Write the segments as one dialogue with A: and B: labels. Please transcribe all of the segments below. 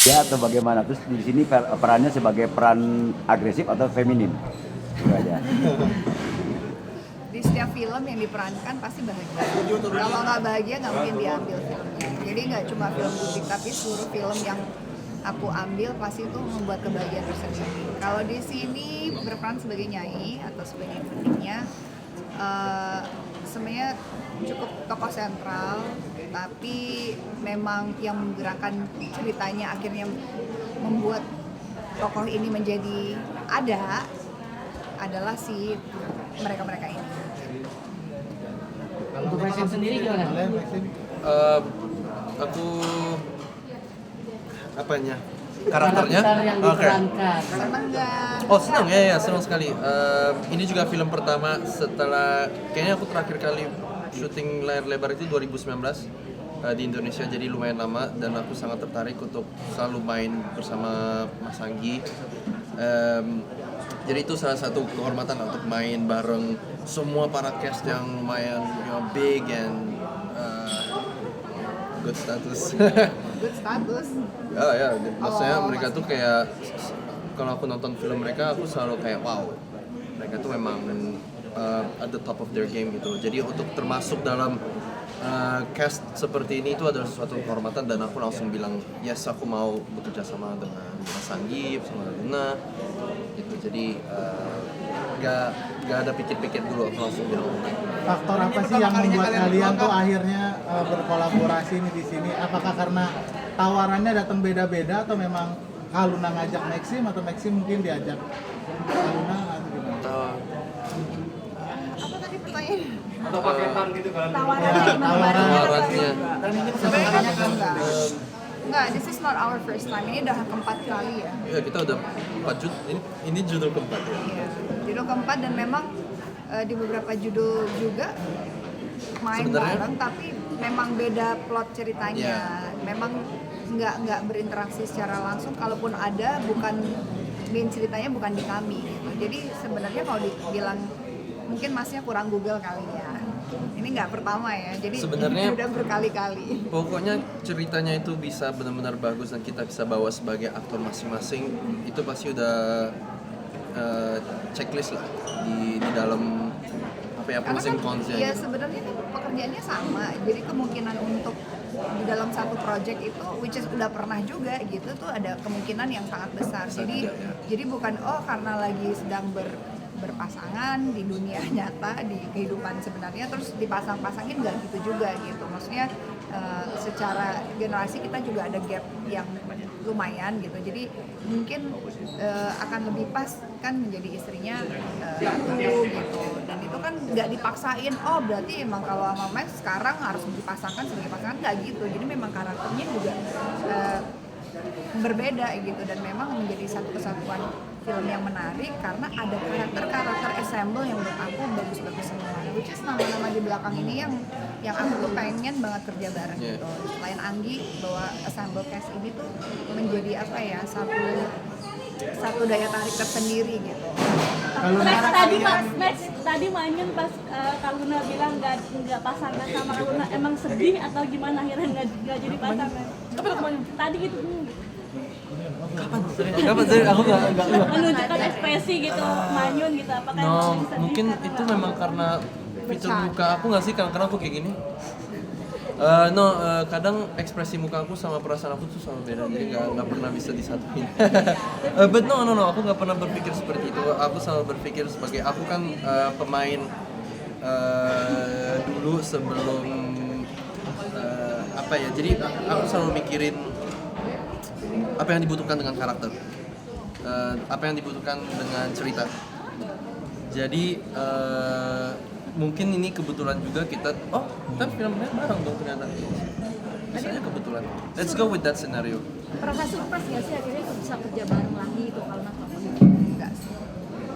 A: Ya atau bagaimana? Terus di sini perannya sebagai peran agresif atau feminin? Itu aja.
B: Di setiap film yang diperankan pasti bahagia. Kalau nggak bahagia nggak mungkin diambil filmnya. Jadi nggak cuma film musik tapi seluruh film yang aku ambil pasti itu membuat kebahagiaan tersendiri. Kalau di sini berperan sebagai nyai atau sebagai pentingnya, sebenarnya cukup tokoh sentral, tapi memang yang menggerakkan ceritanya akhirnya membuat tokoh ini menjadi adalah si mereka-mereka ini.
C: Untuk Maxim sendiri gimana?
D: Aku apanya? Karakternya?
C: Karakter yang diperankan.
B: Seneng nggak?
D: Oh senang ya senang sekali. Ini juga film pertama setelah kayaknya aku terakhir kali syuting layar lebar itu 2019 di Indonesia, jadi lumayan lama dan aku sangat tertarik untuk selalu main bersama Mas Anggi. Jadi itu salah satu kehormatan untuk main bareng semua para cast yang lumayan big and good status.
B: Good status.
D: Ya, maksudnya
B: Oh,
D: mereka tuh kayak kalau aku nonton film mereka aku selalu kayak wow, mereka tuh memang at the top of their game gitu. Jadi untuk termasuk dalam cast seperti ini itu adalah suatu kehormatan dan aku langsung bilang yes, aku mau bekerja sama dengan Mas Anggip sama Luna gitu. Jadi gak ada pikir-pikir dulu, aku langsung bilang
E: Faktor apa sih yang membuat kalian tuh akhirnya berkolaborasi nih di sini? Apakah karena tawarannya datang beda-beda atau memang Kaluna ngajak Maxim atau Maxim mungkin diajak Kaluna atau gimana?
B: Apa tadi pertanyaannya?
F: Atau paketan gitu kan?
B: Tawarannya
E: Ya,
B: gimana?
D: tawarannya.
B: Sebenarnya kan enggak, this is not our first time. Ini udah keempat kali ya.
D: Ya kita udah 4 judul, ini judul keempat ya.
B: Iya. Judul keempat dan memang di beberapa judul juga main
D: Sebenarnya-
B: bareng, tapi memang beda plot ceritanya. Memang nggak berinteraksi secara langsung. Kalaupun ada, bukan main ceritanya bukan di kami. Gitu. Jadi sebenarnya kalau dibilang mungkin masnya kurang Google kali ya. Ini nggak pertama ya. Jadi
D: Sebenarnya-
B: udah berkali-kali.
D: Pokoknya ceritanya itu bisa benar-benar bagus dan kita bisa bawa sebagai aktor masing-masing, itu pasti udah checklist lah di dalam apa ya, pros and cons-nya
B: ya
D: gitu.
B: sebenarnya kan pekerjaannya sama. Jadi kemungkinan untuk di dalam satu project itu which is udah pernah juga gitu tuh ada kemungkinan yang sangat besar. Jadi
D: juga, ya.
B: jadi bukan karena lagi sedang berpasangan di dunia nyata, di kehidupan sebenarnya terus dipasang-pasangin, nggak gitu juga gitu. Maksudnya secara generasi kita juga ada gap yang lumayan gitu. Jadi mungkin akan lebih pas kan menjadi istrinya aku gitu. Dan itu kan nggak dipaksain. Oh berarti emang kalau sama Max sekarang harus dipasangkan sebagai pasangan, nggak gitu. Jadi memang karakternya juga berbeda gitu dan memang menjadi satu kesatuan film yang menarik karena ada karakter assemble yang menurut aku bagus-bagus semua. Which is nama-nama di belakang ini yang aku tuh pengen banget kerja bareng
D: Yeah.
B: gitu. Selain Anggi, bahwa assemble cast ini tuh menjadi apa ya, satu daya tarik tersendiri gitu.
G: Max tadi Manyun pas Kaluna bilang nggak pasangan sama Kaluna, emang sedih atau gimana akhirnya nggak jadi pasangan? Tadi gitu.
D: Kapan sih aku nggak
G: Menunjukkan ekspresi gitu Manyun gitu, apakah
D: no,
G: emang sedih
D: mungkin
G: atau
D: itu
G: apa?
D: memang karena fitur muka aku nggak sih, kadang-kadang aku kayak gini. Kadang ekspresi muka aku sama perasaan aku tuh sama beda, jadi nggak pernah bisa disatuin. But no, aku nggak pernah berpikir seperti itu. Aku selalu berpikir sebagai aku kan pemain dulu sebelum apa ya. Jadi aku selalu mikirin apa yang dibutuhkan dengan karakter, apa yang dibutuhkan dengan cerita. Jadi mungkin ini kebetulan juga kita filmnya bareng dong ternyata. Misalnya kebetulan. Let's go with that scenario.
G: Merasa surprise nggak sih akhirnya bisa kerja bareng lagi itu kalau
B: Enggak sih.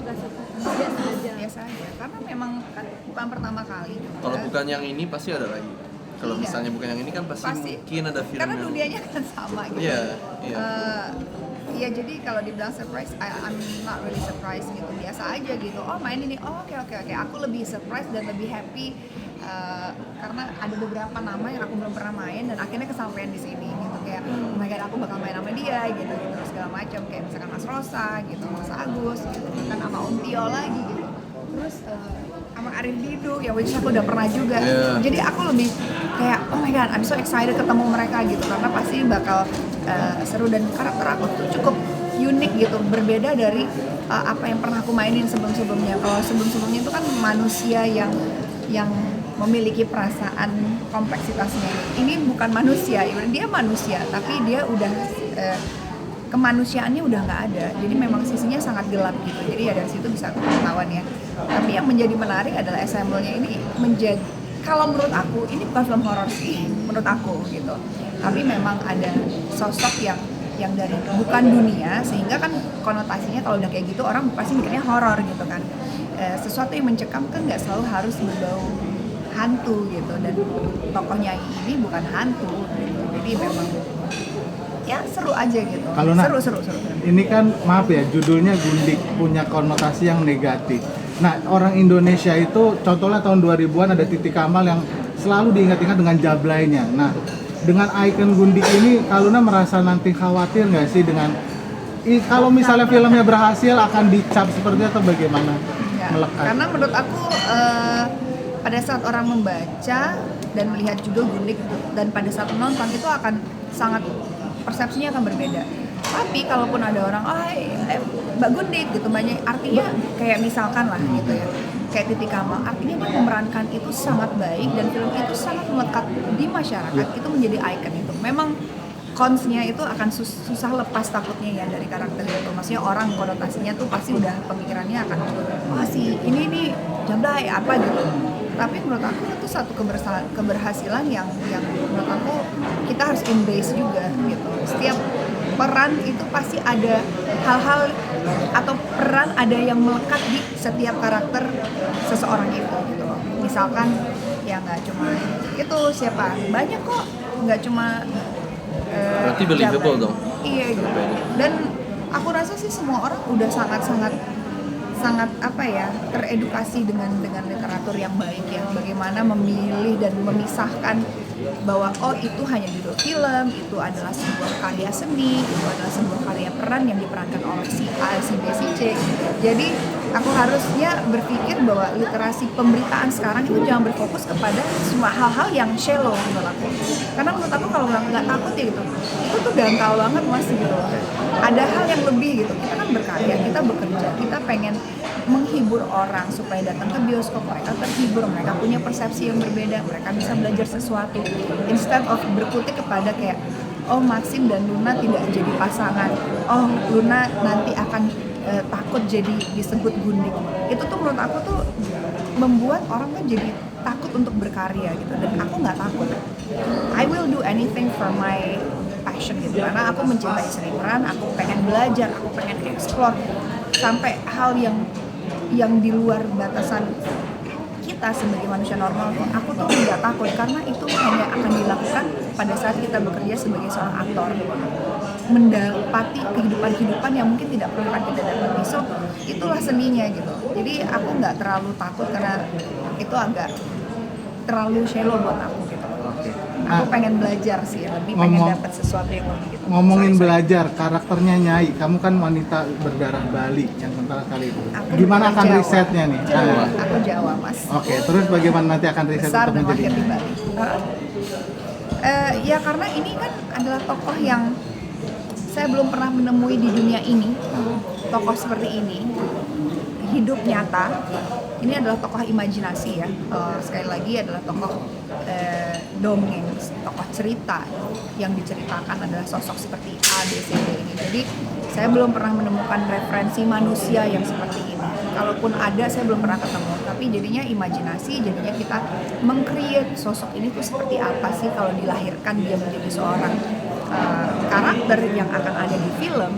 G: nggak surprise, biasa aja.
B: Biasa aja karena memang kan bukan pertama kali juga.
D: Kalau bukan yang ini pasti ada lagi. Kalau
B: Iya.
D: misalnya bukan yang ini kan pasti
B: Pasti.
D: mungkin ada film
B: Karena
D: yang
B: dunianya kan sama gitu.
D: Iya, iya.
B: Iya, jadi kalau dibilang surprise, I'm not really surprised gitu, biasa aja gitu. Oh main ini, oh oke. Aku lebih surprise dan lebih happy karena ada beberapa nama yang aku belum pernah main dan akhirnya kesampaian di sini gitu, kayak oh my god aku bakal main sama dia gitu segala macam, kayak misalkan Mas Rosa gitu, Mas Agus gitu, kan sama Om Tio lagi gitu. Terus sama Arif Didu yang which aku udah pernah juga. Jadi aku lebih kayak oh my god I'm so excited ketemu mereka gitu karena pasti bakal seru dan karakter aku tuh cukup unik gitu, berbeda dari apa yang pernah aku mainin sebelum-sebelumnya. Kalau sebelum-sebelumnya itu kan manusia yang memiliki perasaan kompleksitasnya. Ini bukan manusia, dia manusia tapi dia udah kemanusiaannya udah nggak ada, jadi memang sisinya sangat gelap gitu. Jadi ya dari situ bisa ketahuan ya. Tapi yang menjadi menarik adalah ensemble-nya ini menjadi, kalau menurut aku ini bukan film horor sih menurut aku gitu, tapi memang ada sosok yang dari bukan dunia, sehingga kan konotasinya kalau udah kayak gitu orang pasti mikirnya horor gitu kan. Sesuatu yang mencekam kan nggak selalu harus berbau hantu gitu, dan tokohnya ini bukan hantu gitu. Jadi memang ya seru aja gitu.
E: Kalau
B: seru.
E: Ini kan maaf ya, judulnya Gundik, punya konotasi yang negatif. Nah, orang Indonesia itu contohnya tahun 2000-an ada Titi Kamal yang selalu diingat-ingat dengan jablainya. Nah, dengan ikon Gundik ini Kaluna merasa nanti khawatir nggak sih dengan kalau misalnya filmnya berhasil akan dicap seperti itu atau bagaimana?
B: Ya,
E: Melekat.
B: karena menurut aku pada saat orang membaca dan melihat juga Gundik dan pada saat menonton itu akan sangat persepsinya akan berbeda. Tapi kalaupun ada orang, Mbak Gundik gitu, banyak artinya kayak misalkan lah gitu ya, kayak Titi Kamal, artinya dia memerankan itu sangat baik dan film itu sangat melekat di masyarakat, itu menjadi ikon itu. Memang konsnya itu akan susah lepas takutnya ya dari karakter itu. Maksudnya orang konotasinya tuh pasti udah pemikirannya akan, wah si ini nih jablay apa gitu. Tapi menurut aku itu satu keberhasilan yang menurut aku kita harus embrace juga gitu. Setiap peran itu pasti ada hal-hal atau peran ada yang melekat di setiap karakter seseorang itu gitu loh. Misalkan ya nggak cuma itu siapa, banyak kok, nggak cuma
D: Berarti believable dong.
B: Iya gitu. Dan aku rasa sih semua orang udah sangat apa ya, teredukasi dengan literatur yang baik ya, bagaimana memilih dan memisahkan bahwa oh itu hanya judul film, itu adalah sebuah karya seni, itu adalah sebuah karya peran yang diperankan oleh si A, si B, si C. Jadi aku harusnya berpikir bahwa literasi pemberitaan sekarang itu jangan berfokus kepada semua hal-hal yang shallow menurut aku. Karena menurut aku kalau nggak takut ya gitu, itu tuh dangkal banget mas gitu. Ada hal yang lebih gitu, kita kan berkarya, kita bekerja, kita pengen menghibur orang supaya datang ke bioskop, mereka terhibur, mereka punya persepsi yang berbeda, mereka bisa belajar sesuatu. Instead of berkutik kepada kayak, oh Maxim dan Luna tidak jadi pasangan, oh Luna nanti akan takut jadi disebut Gundik. Itu tuh menurut aku tuh membuat orang kan jadi takut untuk berkarya gitu, dan aku nggak takut. I will do anything for my passion gitu, karena aku mencintai seni peran, aku pengen belajar, aku pengen explore sampai hal yang di luar batasan kita sebagai manusia normal. Aku tuh nggak takut karena itu hanya akan dilakukan pada saat kita bekerja sebagai seorang aktor, mendapati kehidupan yang mungkin tidak pernah kita dapati. So itulah seninya gitu. Jadi aku nggak terlalu takut karena itu agak terlalu shallow buat aku gitu. Aku pengen belajar sih, lebih pengen dapat sesuatu yang lebih gitu.
E: Ngomongin belajar, karakternya Nyai, kamu kan wanita berdarah Bali yang tentara kali itu.
B: Aku
E: Gimana akan
B: Jawa.
E: risetnya nih?
B: Jawa. Aku Jawa mas.
E: Oke, terus bagaimana nanti akan riset
B: Besar
E: untuk
B: dan
E: menjadi
B: lahir di Bali. Ya karena ini kan adalah tokoh yang saya belum pernah menemui di dunia ini. Tokoh seperti ini hidup nyata. Ini adalah tokoh imajinasi ya. Sekali lagi adalah tokoh dongeng, tokoh cerita yang diceritakan adalah sosok seperti A, B, C, D ini. Jadi saya belum pernah menemukan referensi manusia yang seperti ini. Kalaupun ada, saya belum pernah ketemu. Tapi jadinya imajinasi, jadinya kita meng-create sosok ini tuh seperti apa sih kalau dilahirkan dia menjadi seorang karakter yang akan ada di film.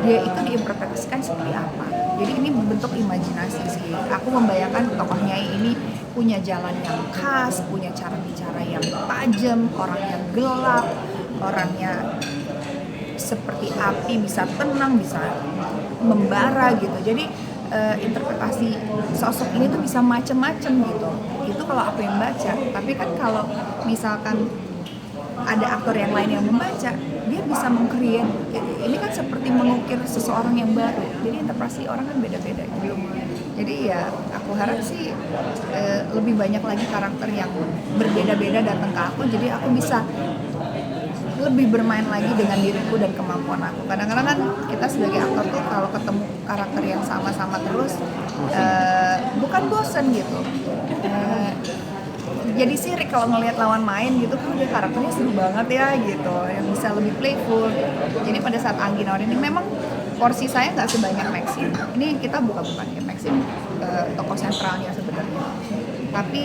B: Dia itu diinterpretasikan seperti apa. Jadi ini bentuk imajinasi sih. Aku membayangkan tokoh Nyai ini punya jalan yang khas, punya cara bicara yang tajam, orang yang gelap, orangnya seperti api, bisa tenang, bisa membara gitu. Jadi interpretasi sosok ini tuh bisa macem-macem gitu. Itu kalau aku yang baca. Tapi kan kalau misalkan ada aktor yang lain yang membaca, dia bisa meng-create. Ini kan seperti mengukir seseorang yang baru. Jadi interpretasi orang kan beda-beda gitu. Jadi ya aku harap sih lebih banyak lagi karakter yang berbeda-beda datang ke aku. Jadi aku bisa lebih bermain lagi dengan diriku dan kemampuan aku. Kadang-kadang kan kita sebagai aktor tuh kalau ketemu karakter yang sama-sama terus bukan bosen gitu. Jadi sirik kalau ngelihat lawan main gitu, dia karakternya seru banget ya gitu, yang bisa lebih playful. Jadi pada saat Anggi nawarin ini memang porsi saya nggak sebanyak Maxim. Ini kita bukan ya Maxim tokoh sentralnya sebenarnya. Tapi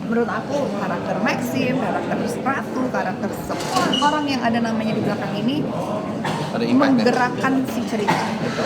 B: menurut aku karakter Maxim, karakter Ratu, karakter semua orang yang ada namanya di belakang ini
D: Ada impact, ya?
B: menggerakkan si cerita gitu.